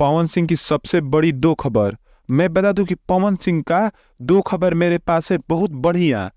पवन सिंह की सबसे बड़ी दो खबर। मैं बता दूं कि पवन सिंह का दो खबर मेरे पास है बहुत बढ़िया।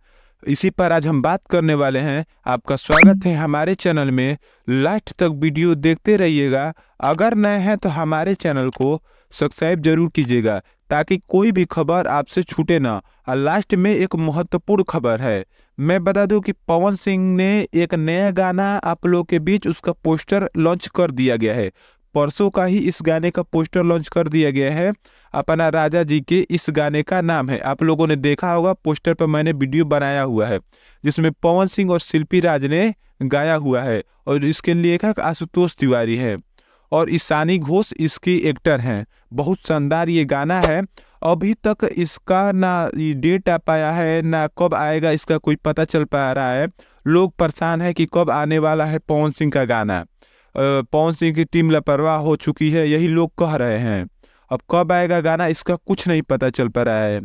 इसी पर आज हम बात करने वाले हैं। आपका स्वागत है हमारे चैनल में। लास्ट तक वीडियो देखते रहिएगा। अगर नए हैं तो हमारे चैनल को सब्सक्राइब जरूर कीजिएगा ताकि कोई भी खबर आपसे छूटे ना। और लास्ट में एक महत्वपूर्ण खबर है। मैं बता दूं कि पवन सिंह ने एक नया गाना आप लोगों के बीच उसका पोस्टर लॉन्च कर दिया गया है। परसों का ही इस गाने का पोस्टर लॉन्च कर दिया गया है। अपना राजा जी के इस गाने का नाम है। आप लोगों ने देखा होगा, पोस्टर पर मैंने वीडियो बनाया हुआ है जिसमें पवन सिंह और शिल्पी राज ने गाया हुआ है और इसके लेखक आशुतोष तिवारी है और ईशानी घोष इसकी एक्टर हैं। बहुत शानदार ये गाना है। अभी तक इसका ना डेट आ पाया है ना कब आएगा इसका कोई पता चल पा रहा है। लोग परेशान है कि कब आने वाला है पवन सिंह का गाना। पवन सिंह की टीम लापरवाह हो चुकी है, यही लोग कह रहे हैं। अब कब आएगा गाना इसका कुछ नहीं पता चल पा रहा है।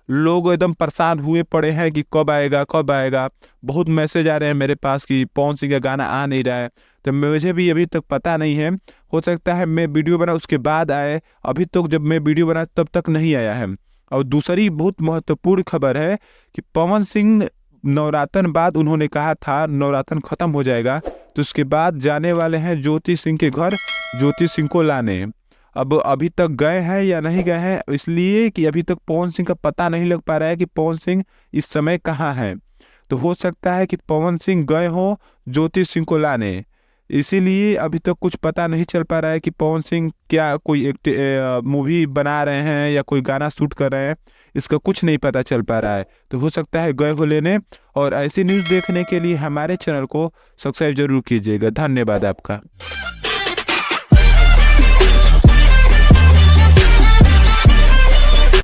लोग एकदम परेशान हुए पड़े हैं कि कब आएगा कब आएगा। बहुत मैसेज आ रहे हैं मेरे पास कि पवन सिंह का गाना आ नहीं रहा है। तो मुझे भी अभी तक पता नहीं है। हो सकता है मैं वीडियो बना उसके बाद आए। अभी तक जब मैं वीडियो बना तब तक नहीं आया है। और दूसरी बहुत महत्वपूर्ण खबर है कि पवन सिंह नवरात्र बाद उन्होंने कहा था नवरात्र खत्म हो जाएगा तो उसके बाद जाने वाले हैं ज्योति सिंह के घर ज्योति सिंह को लाने। अब अभी तक गए हैं या नहीं गए हैं, इसलिए कि अभी तक पवन सिंह का पता नहीं लग पा रहा है कि पवन सिंह इस समय कहाँ है। तो हो सकता है कि पवन सिंह गए हों ज्योति सिंह को लाने, इसीलिए अभी तक कुछ पता नहीं चल पा रहा है कि पवन सिंह क्या कोई मूवी बना रहे हैं या कोई गाना शूट कर रहे हैं। इसका कुछ नहीं पता चल पा रहा है। तो हो सकता है गए हो लेने। और ऐसी न्यूज़ देखने के लिए हमारे चैनल को सब्सक्राइब जरूर कीजिएगा। धन्यवाद आपका।